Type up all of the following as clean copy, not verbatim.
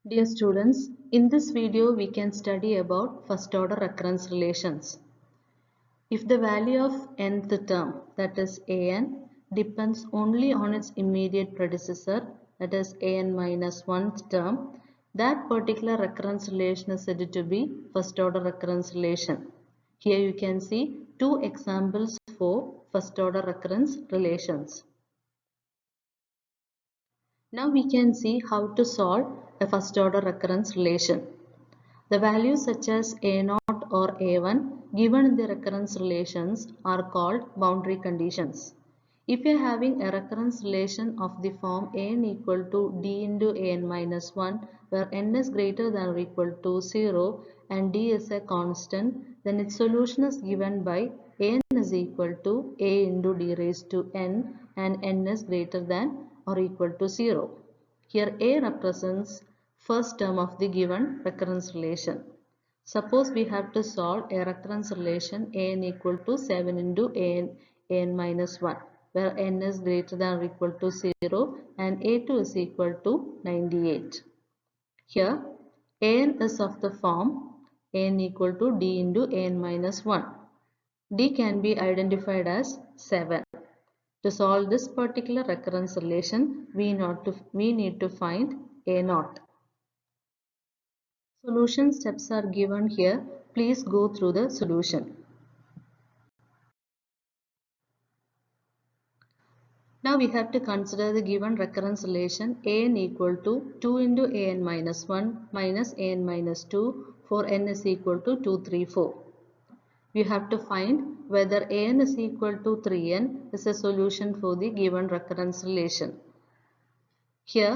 Dear students, in this video we can study about first order recurrence relations. If the value of nth term, that is an, depends only on its immediate predecessor, that is an minus 1th term, that particular recurrence relation is said to be first order recurrence relation. Here you can see two examples for first order recurrence relations. Now we can see how to solve a first order recurrence relation. The values such as a0 or a1 given in the recurrence relations are called boundary conditions. If you are having a recurrence relation of the form n equal to d into an minus 1 where n is greater than or equal to 0 and d is a constant, then its solution is given by n is equal to a into d raised to n and n is greater than or equal to 0. Here a represents first term of the given recurrence relation. Suppose we have to solve a recurrence relation an equal to 7 into an minus 1 where n is greater than or equal to 0 and a2 is equal to 98. Here an is of the form n equal to d into an minus 1. D can be identified as 7. To solve this particular recurrence relation, we need to find a0. Solution steps are given here. Please go through the solution. Now we have to consider the given recurrence relation an equal to 2 into an minus 1 minus an minus 2 for n is equal to 2, 3, 4. We have to find whether an is equal to 3n is a solution for the given recurrence relation. Here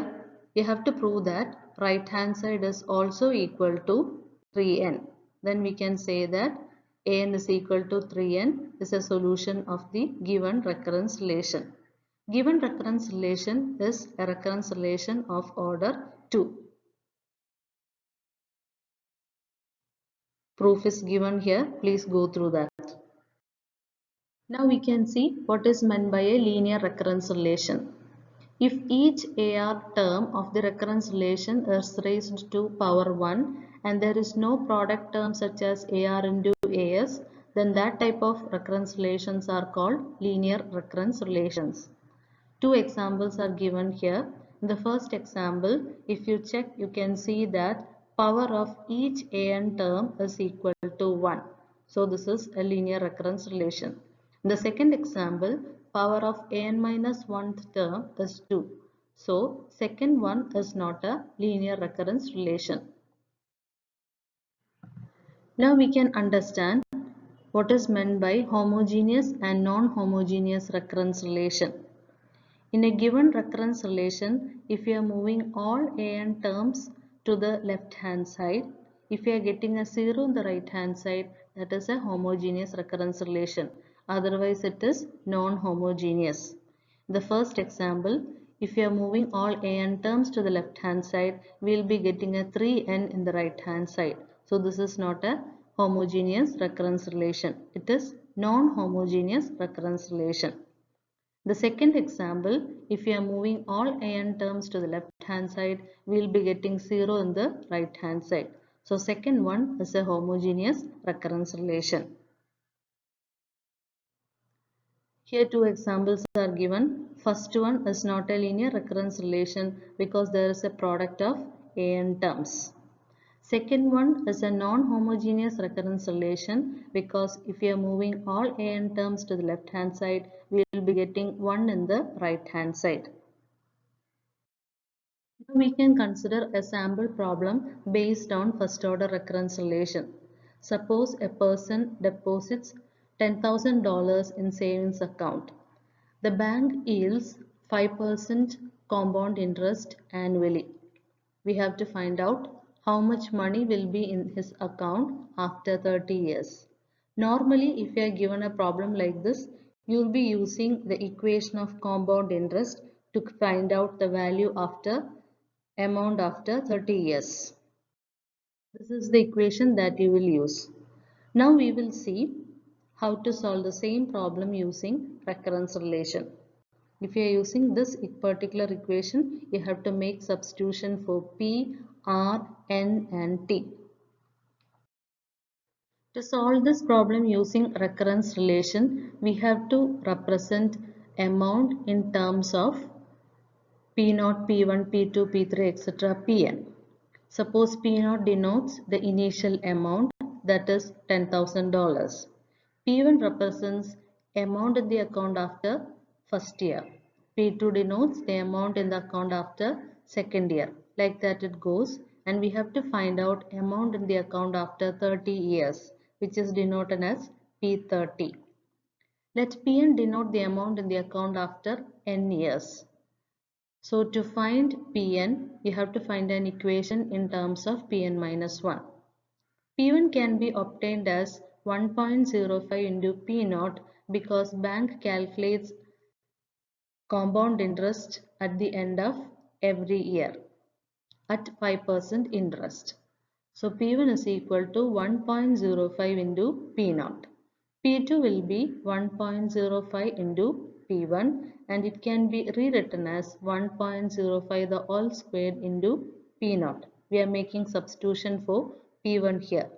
we have to prove that right hand side is also equal to 3n. Then we can say that an is equal to 3n is a solution of the given recurrence relation. Given recurrence relation is a recurrence relation of order 2. Proof is given here. Please go through that. Now we can see what is meant by a linear recurrence relation. If each AR term of the recurrence relation is raised to power 1 and there is no product term such as AR into AS, then that type of recurrence relations are called linear recurrence relations. Two examples are given here. In the first example, if you check, you can see that power of each an term is equal to 1. So this is a linear recurrence relation. In the second example, power of an minus 1th term is 2. So second one is not a linear recurrence relation. Now we can understand what is meant by homogeneous and non-homogeneous recurrence relation. In a given recurrence relation, if you are moving all an terms to the left hand side, if you are getting a 0 on the right hand side, that is a homogeneous recurrence relation. Otherwise, it is non-homogeneous. The first example, if you are moving all an terms to the left hand side, we will be getting a 3n in the right hand side. So, this is not a homogeneous recurrence relation. It is non-homogeneous recurrence relation. The second example, if you are moving all an terms to the left hand side, we will be getting 0 in the right hand side. So second one is a homogeneous recurrence relation. Here two examples are given. First one is not a linear recurrence relation because there is a product of an terms. Second one is a non-homogeneous recurrence relation because if you are moving all an terms to the left hand side, we will be getting 1 in the right hand side. Now we can consider a sample problem based on first order recurrence relation. Suppose a person deposits $10,000 in savings account. The bank yields 5% compound interest annually. We have to find out how much money will be in his account after 30 years. Normally, if you are given a problem like this, you will be using the equation of compound interest to find out the value after amount after 30 years. This is the equation that you will use. Now we will see how to solve the same problem using recurrence relation. If you are using this particular equation, you have to make substitution for P, R, N and T. To solve this problem using recurrence relation, we have to represent amount in terms of P0, P1, P2, P3, etc. Pn. Suppose P0 denotes the initial amount, that is $10,000. P1 represents amount in the account after first year. P2 denotes the amount in the account after second year. Like that it goes, and we have to find out amount in the account after 30 years, which is denoted as P30. Let Pn denote the amount in the account after n years. So to find Pn, you have to find an equation in terms of Pn minus 1. P1 can be obtained as 1.05 into P0 because bank calculates compound interest at the end of every year at 5% interest. So P1 is equal to 1.05 into P0. P2 will be 1.05 into P1 and it can be rewritten as 1.05 the all squared into P0. We are making substitution for P1 here.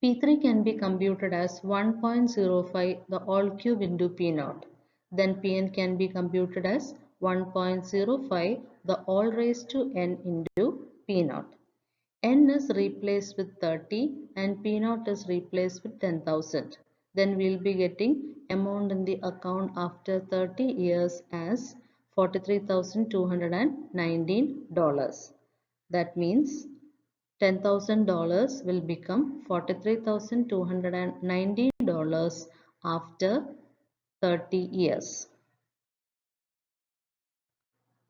P3 can be computed as 1.05 the all cube into P0. Then Pn can be computed as 1.05 the all raised to n into P0. N is replaced with 30 and P0 is replaced with 10,000. Then we will be getting amount in the account after 30 years as $43,219. That means $10,000 will become $43,219 after 30 years.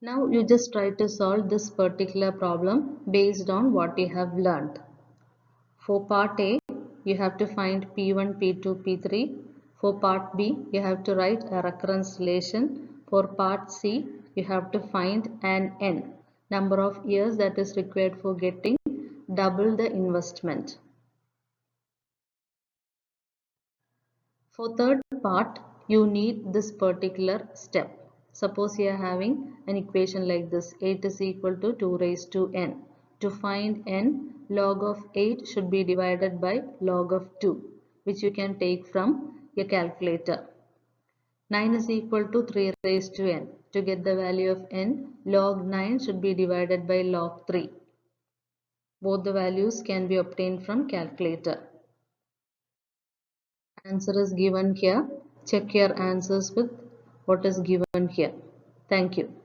Now you just try to solve this particular problem based on what you have learned. For part A, you have to find P1, P2, P3. For part B, you have to write a recurrence relation. For part C, you have to find an N, number of years that is required for getting double the investment. For third part, you need this particular step. Suppose you are having an equation like this, 8 is equal to 2 raised to n. To find n, log of 8 should be divided by log of 2, which you can take from your calculator. 9 is equal to 3 raised to n. To get the value of n, log 9 should be divided by log 3. Both the values can be obtained from calculator. Answer is given here. Check your answers with what is given here. Thank you.